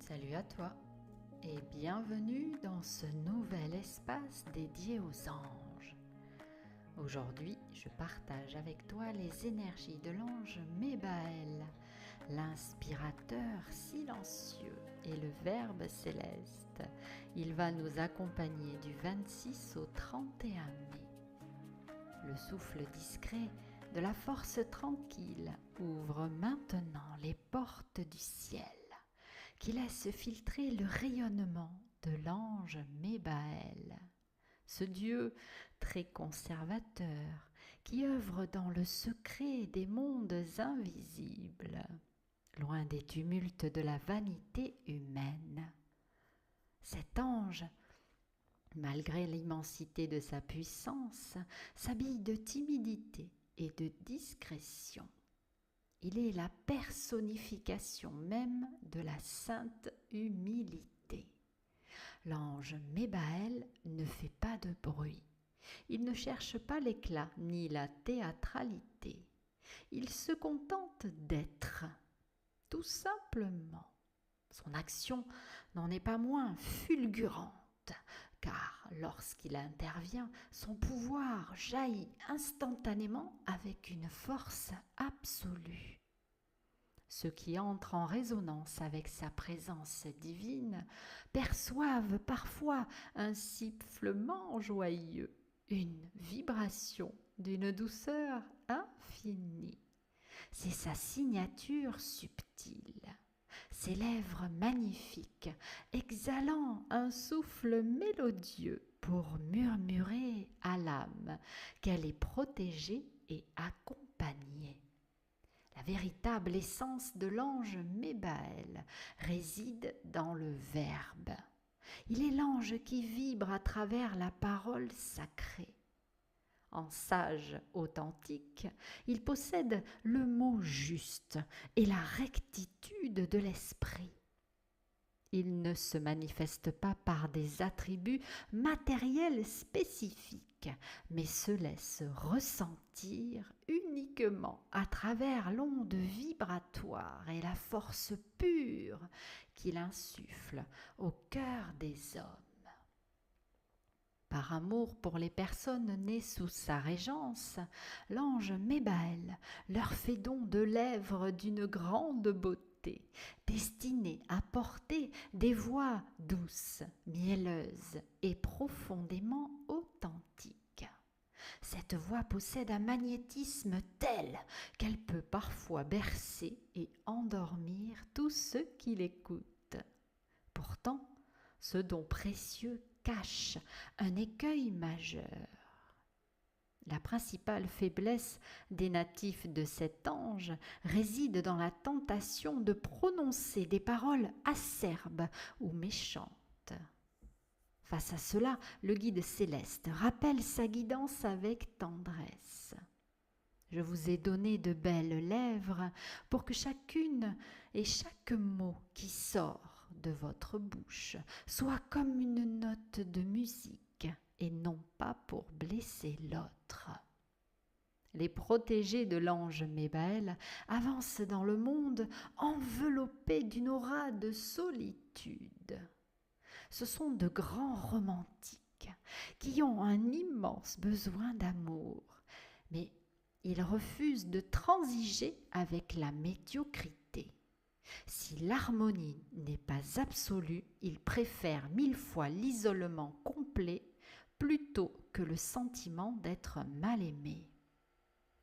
Salut à toi et bienvenue dans ce nouvel espace dédié aux anges. Aujourd'hui, je partage avec toi les énergies de l'ange Mébaël, l'inspirateur silencieux et le Verbe céleste. Il va nous accompagner du 26 au 31 mai. Le souffle discret de la force tranquille ouvre maintenant les portes du ciel, qui laisse filtrer le rayonnement de l'ange Mébaël, ce Dieu très conservateur qui œuvre dans le secret des mondes invisibles, loin des tumultes de la vanité humaine. Cet ange, malgré l'immensité de sa puissance, s'habille de timidité et de discrétion. Il est la personnification même de la sainte humilité. L'ange Mébaël ne fait pas de bruit. Il ne cherche pas l'éclat ni la théâtralité. Il se contente d'être, tout simplement. Son action n'en est pas moins fulgurante, car lorsqu'il intervient, son pouvoir jaillit instantanément avec une force absolue. Ceux qui entrent en résonance avec sa présence divine perçoivent parfois un sifflement joyeux, une vibration d'une douceur infinie. C'est sa signature subtile, ses lèvres magnifiques, exhalant un souffle mélodieux pour murmurer à l'âme qu'elle est protégée et accompagnée. La véritable essence de l'ange Mébaël réside dans le Verbe. Il est l'ange qui vibre à travers la parole sacrée. En sage authentique, il possède le mot juste et la rectitude de l'esprit. Il ne se manifeste pas par des attributs matériels spécifiques, mais se laisse ressentir uniquement à travers l'onde vibratoire et la force pure qu'il insuffle au cœur des hommes. Par amour pour les personnes nées sous sa régence, l'ange Mébaël leur fait don de lèvres d'une grande beauté, destinées à porter des voix douces, mielleuses et profondément authentiques. Cette voix possède un magnétisme tel qu'elle peut parfois bercer et endormir tous ceux qui l'écoutent. Pourtant, ce don précieux cache un écueil majeur. La principale faiblesse des natifs de cet ange réside dans la tentation de prononcer des paroles acerbes ou méchantes. Face à cela, le guide céleste rappelle sa guidance avec tendresse. Je vous ai donné de belles lèvres pour que chacune et chaque mot qui sort de votre bouche soit comme une note de musique et non pas pour blesser l'autre. Les protégés de l'ange Mébaël avancent dans le monde enveloppés d'une aura de solitude. Ce sont de grands romantiques qui ont un immense besoin d'amour, mais ils refusent de transiger avec la médiocrité. Si l'harmonie n'est pas absolue, ils préfèrent 1000 fois l'isolement complet plutôt que le sentiment d'être mal aimé.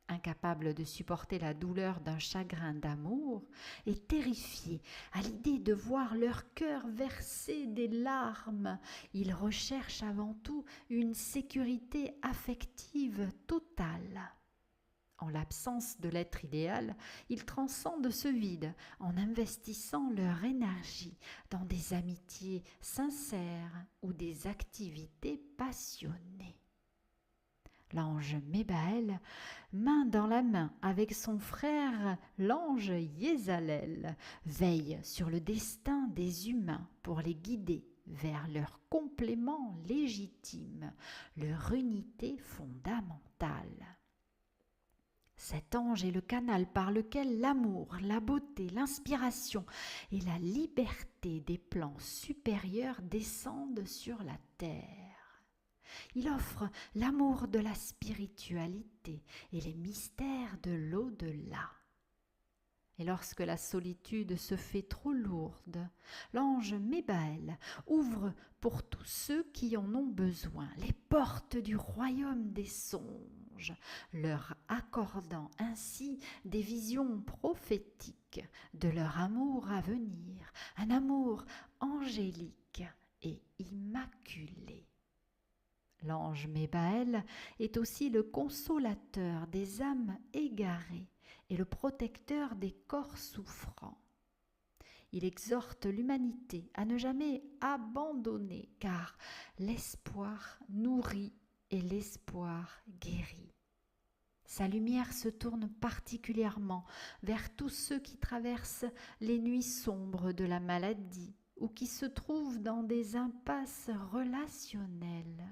Incapables de supporter la douleur d'un chagrin d'amour et terrifiés à l'idée de voir leur cœur verser des larmes, ils recherchent avant tout une sécurité affective totale. En l'absence de l'être idéal, ils transcendent ce vide en investissant leur énergie dans des amitiés sincères ou des activités passionnées. L'ange Mébaël, main dans la main avec son frère l'ange Yézalel, veille sur le destin des humains pour les guider vers leur complément légitime, leur unité fondamentale. Cet ange est le canal par lequel l'amour, la beauté, l'inspiration et la liberté des plans supérieurs descendent sur la terre. Il offre l'amour de la spiritualité et les mystères de l'au-delà. Et lorsque la solitude se fait trop lourde, l'ange Mébaël ouvre pour tous ceux qui en ont besoin les portes du royaume des songes, leur accordant ainsi des visions prophétiques de leur amour à venir, un amour angélique et immaculé. L'ange Mébaël est aussi le consolateur des âmes égarées et le protecteur des corps souffrants. Il exhorte l'humanité à ne jamais abandonner, car l'espoir nourrit et l'espoir guérit. Sa lumière se tourne particulièrement vers tous ceux qui traversent les nuits sombres de la maladie ou qui se trouvent dans des impasses relationnelles.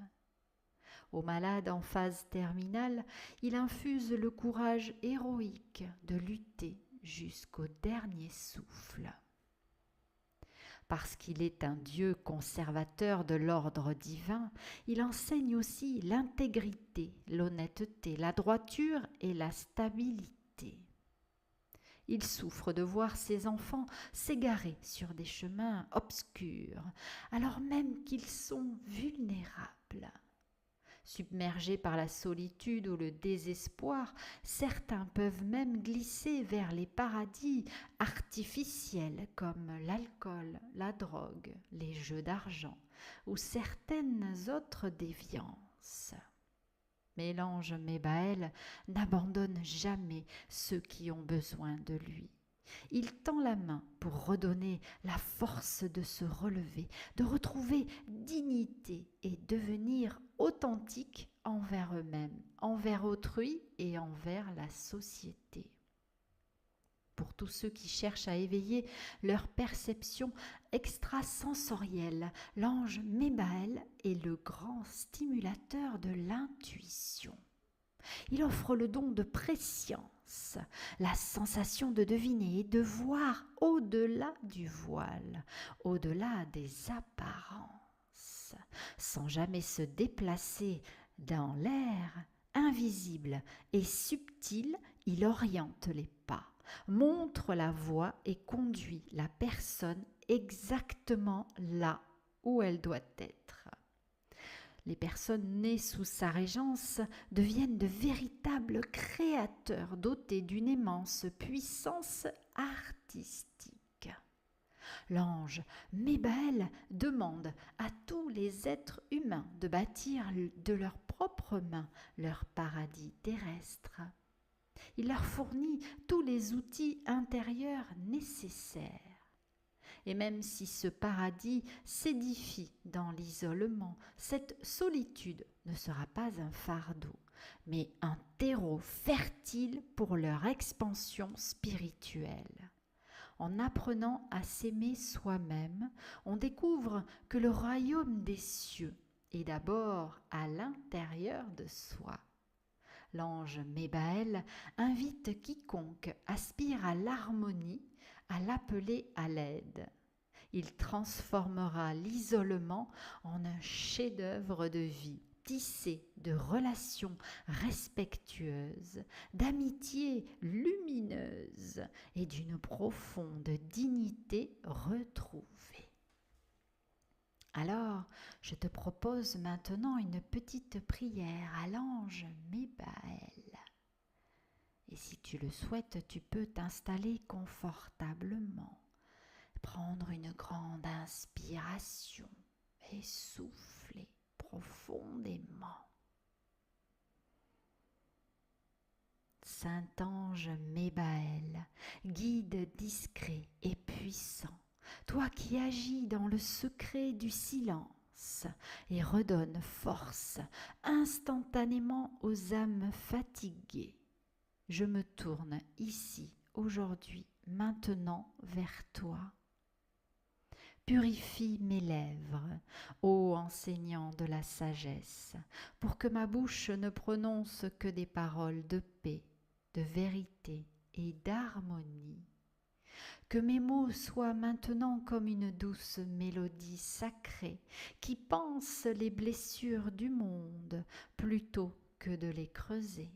Aux malades en phase terminale, il infuse le courage héroïque de lutter jusqu'au dernier souffle. Parce qu'il est un Dieu conservateur de l'ordre divin, il enseigne aussi l'intégrité, l'honnêteté, la droiture et la stabilité. Il souffre de voir ses enfants s'égarer sur des chemins obscurs, alors même qu'ils sont vulnérables. Submergés par la solitude ou le désespoir, certains peuvent même glisser vers les paradis artificiels comme l'alcool, la drogue, les jeux d'argent ou certaines autres déviances. Mais l'ange Mébaël n'abandonne jamais ceux qui ont besoin de lui. Il tend la main pour redonner la force de se relever, de retrouver dignité et devenir authentique envers eux-mêmes, envers autrui et envers la société. Pour tous ceux qui cherchent à éveiller leur perception extrasensorielle, l'ange Mébaël est le grand stimulateur de l'intuition. Il offre le don de prescience, la sensation de deviner et de voir au-delà du voile, au-delà des apparences, sans jamais se déplacer dans l'air. Invisible et subtil, il oriente les pas, montre la voie et conduit la personne exactement là où elle doit être. Les personnes nées sous sa régence deviennent de véritables créateurs dotés d'une immense puissance artistique. L'ange Mébaël demande à tous les êtres humains de bâtir de leurs propres mains leur paradis terrestre. Il leur fournit tous les outils intérieurs nécessaires. Et même si ce paradis s'édifie dans l'isolement, cette solitude ne sera pas un fardeau, mais un terreau fertile pour leur expansion spirituelle. En apprenant à s'aimer soi-même, on découvre que le royaume des cieux est d'abord à l'intérieur de soi. L'ange Mébaël invite quiconque aspire à l'harmonie à l'appeler à l'aide. Il transformera l'isolement en un chef-d'œuvre de vie, tissé de relations respectueuses, d'amitié lumineuse et d'une profonde dignité retrouvée. Alors, je te propose maintenant une petite prière à l'ange Mébaël. Et si tu le souhaites, tu peux t'installer confortablement, prendre une grande inspiration et souffler profondément. Saint-Ange Mébaël, guide discret et puissant, toi qui agis dans le secret du silence et redonne force instantanément aux âmes fatiguées, je me tourne ici, aujourd'hui, maintenant vers toi. Purifie mes lèvres, ô enseignant de la sagesse, pour que ma bouche ne prononce que des paroles de paix, de vérité et d'harmonie. Que mes mots soient maintenant comme une douce mélodie sacrée qui panse les blessures du monde plutôt que de les creuser.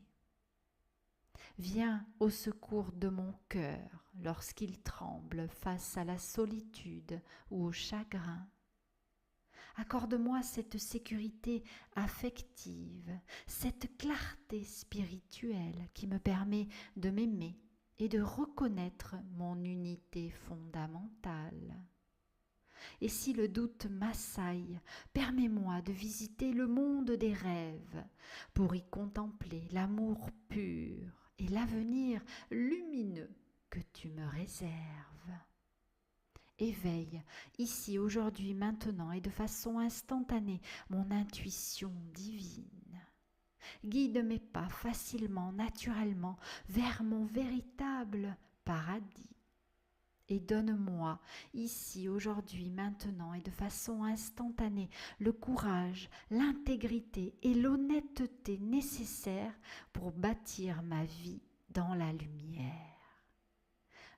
Viens au secours de mon cœur lorsqu'il tremble face à la solitude ou au chagrin. Accorde-moi cette sécurité affective, cette clarté spirituelle qui me permet de m'aimer et de reconnaître mon unité fondamentale. Et si le doute m'assaille, permets-moi de visiter le monde des rêves pour y contempler l'amour pur et l'avenir lumineux que tu me réserves. Éveille ici, aujourd'hui, maintenant et de façon instantanée mon intuition divine. Guide mes pas facilement, naturellement, vers mon véritable paradis. Et donne-moi, ici, aujourd'hui, maintenant et de façon instantanée, le courage, l'intégrité et l'honnêteté nécessaires pour bâtir ma vie dans la lumière.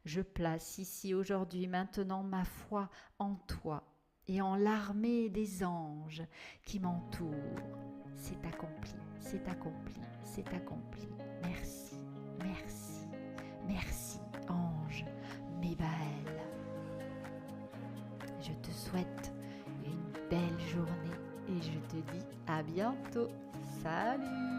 Je place ici, aujourd'hui, maintenant ma foi en toi et en l'armée des anges qui m'entourent. C'est accompli, c'est accompli, c'est accompli. Merci, merci, merci, ange Mébaël. Je te souhaite une belle journée et je te dis à bientôt. Salut!